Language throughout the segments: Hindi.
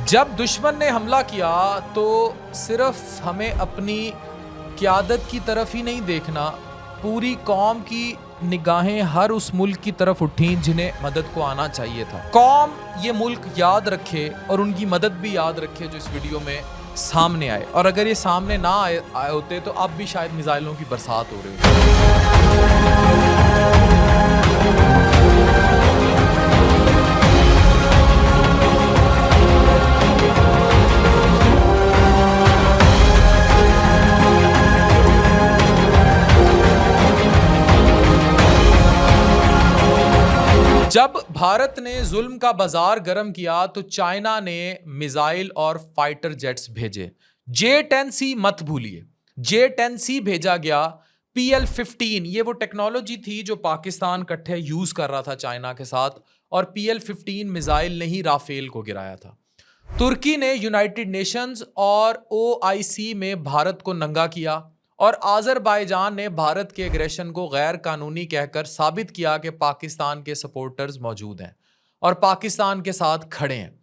जब दुश्मन ने हमला किया तो सिर्फ हमें अपनी क़यादत की तरफ ही नहीं देखना, पूरी कौम की निगाहें हर उस मुल्क की तरफ उठी जिन्हें मदद को आना चाहिए था। कौम ये मुल्क याद रखे और उनकी मदद भी याद रखे जो इस वीडियो में सामने आए, और अगर ये सामने ना आए होते तो अब भी शायद मिसाइलों की बरसात हो रही होती। जब भारत ने जुल्म का बाजार गर्म किया तो चाइना ने मिसाइल और फाइटर जेट्स भेजे। J-10C मत भूलिए, J-10C भेजा गया। PL-15 ये वो टेक्नोलॉजी थी जो पाकिस्तान इकट्ठे यूज कर रहा था चाइना के साथ, और PL-15 मिसाइल ने ही राफेल को गिराया था। तुर्की ने यूनाइटेड नेशंस और OIC में भारत को नंगा किया, और आज़रबाईजान ने भारत के एग्रेशन को गैर कानूनी कहकर साबित किया कि पाकिस्तान के सपोर्टर्स मौजूद हैं और पाकिस्तान के साथ खड़े हैं।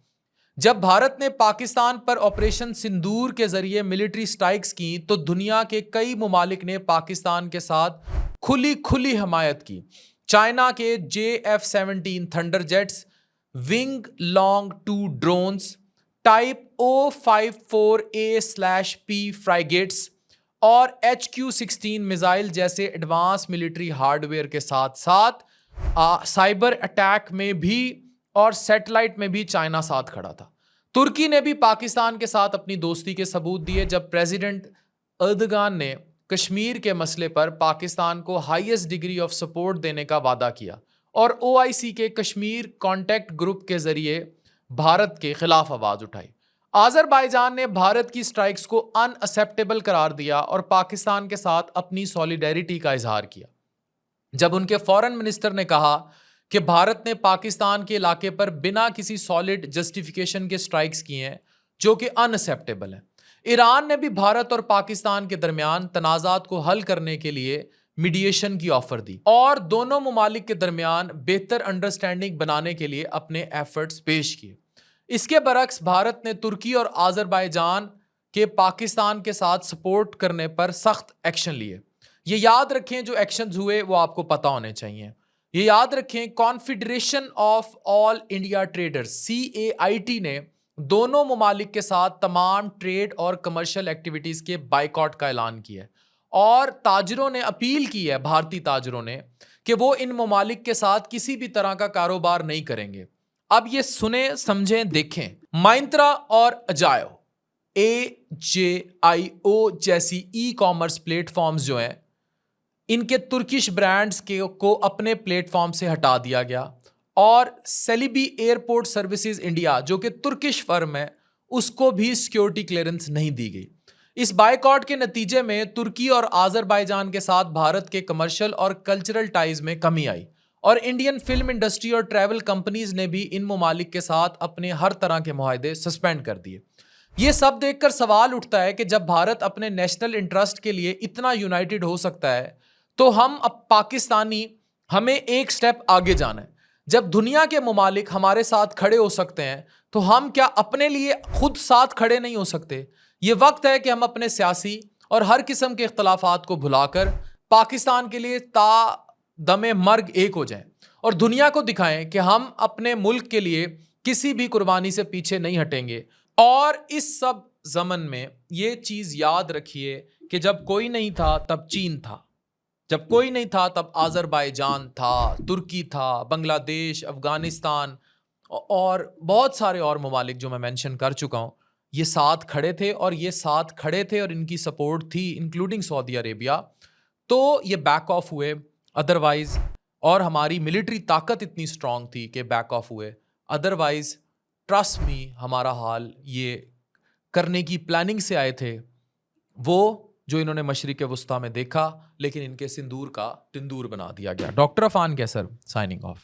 जब भारत ने पाकिस्तान पर ऑपरेशन सिंदूर के जरिए मिलिट्री स्ट्राइक्स की तो दुनिया के कई मुमालिक ने पाकिस्तान के साथ खुली हमायत की। चाइना के JF-17 thunder jets, wing long 2 drones, type O54A/P फ्राइगेट्स और HQ-16 मिसाइल जैसे एडवांस मिलिट्री हार्डवेयर के साथ साथ साइबर अटैक में भी और सैटेलाइट में भी चाइना साथ खड़ा था। तुर्की ने भी पाकिस्तान के साथ अपनी दोस्ती के सबूत दिए जब प्रेसिडेंट अर्दगान ने कश्मीर के मसले पर पाकिस्तान को हाईएस्ट डिग्री ऑफ सपोर्ट देने का वादा किया और OIC के कश्मीर कॉन्टैक्ट ग्रुप के जरिए भारत के खिलाफ आवाज उठाई। आज़रबाईजान ने भारत की स्ट्राइक्स को अनअक्सेप्टेबल करार दिया और पाकिस्तान के साथ अपनी सॉलिडेरिटी का इजहार किया। जब उनके फॉरेन मिनिस्टर ने कहा कि भारत ने पाकिस्तान के इलाके पर बिना किसी सॉलिड जस्टिफिकेशन के स्ट्राइक्स किए हैं जो कि अनअक्सेप्टेबल है। ईरान ने भी भारत और पाकिस्तान के दरमियान तनाज़ात को हल करने के लिए मीडिएशन की ऑफर दी और दोनों मुमालिक के दरमियान बेहतर अंडरस्टैंडिंग बनाने के लिए अपने एफर्ट्स पेश किए। इसके बरक्स भारत ने तुर्की और आज़रबाईजान के पाकिस्तान के साथ सपोर्ट करने पर सख्त एक्शन लिए। ये याद रखें जो एक्शंस हुए वो आपको पता होने चाहिए। ये याद रखें confederation of all India traders CAIT ने दोनों मुमालिक के साथ तमाम ट्रेड और कमर्शियल एक्टिविटीज़ के बाइकॉट का ऐलान किया है और ताजरों ने अपील की है, भारतीय ताजरों ने, कि वो इन मुमालिक के साथ किसी भी तरह का कारोबार नहीं करेंगे। अब ये सुने, समझें, देखें। माइंत्रा और अजायो AJIO जैसी ई-कॉमर्स प्लेटफॉर्म्स जो हैं, इनके तुर्किश ब्रांड्स को अपने प्लेटफॉर्म से हटा दिया गया और सेलिबी एयरपोर्ट सर्विसेज इंडिया जो कि तुर्किश फर्म है उसको भी सिक्योरिटी क्लियरेंस नहीं दी गई। इस बायकॉट के नतीजे में तुर्की और आज़रबाईजान के साथ भारत के कमर्शियल और कल्चरल टाइज में कमी आई और इंडियन फिल्म इंडस्ट्री और ट्रैवल कंपनीज ने भी इन मुमालिक के साथ अपने हर तरह के मुआहदे सस्पेंड कर दिए। ये सब देखकर सवाल उठता है कि जब भारत अपने नेशनल इंटरेस्ट के लिए इतना यूनाइटेड हो सकता है तो हम अब पाकिस्तानी हमें एक स्टेप आगे जाना है। जब दुनिया के मुमालिक हमारे साथ खड़े हो सकते हैं तो हम क्या अपने लिए खुद साथ खड़े नहीं हो सकते? ये वक्त है कि हम अपने सियासी और हर किस्म के इख्तलाफात को भुलाकर पाकिस्तान के लिए दमे मर्ग एक हो जाएं और दुनिया को दिखाएं कि हम अपने मुल्क के लिए किसी भी कुर्बानी से पीछे नहीं हटेंगे। और इस सब ज़मन में ये चीज़ याद रखिए कि जब कोई नहीं था तब चीन था, जब कोई नहीं था तब आज़रबाईजान था, तुर्की था, बांग्लादेश, अफ़गानिस्तान और बहुत सारे और मुमालिक जो मैं मेंशन कर चुका हूँ, ये साथ खड़े थे और इनकी सपोर्ट थी इंक्लूडिंग सऊदी अरेबिया। तो ये बैक ऑफ हुए अदरवाइज, और हमारी मिलिट्री ताकत इतनी स्ट्रांग थी कि बैक ऑफ हुए, अदरवाइज ट्रस्ट मी हमारा हाल ये करने की प्लानिंग से आए थे वो जो इन्होंने मशरिक़ वुस्ता में देखा, लेकिन इनके सिंदूर का तिंदूर बना दिया गया। डॉक्टर अफान कैसर साइनिंग ऑफ।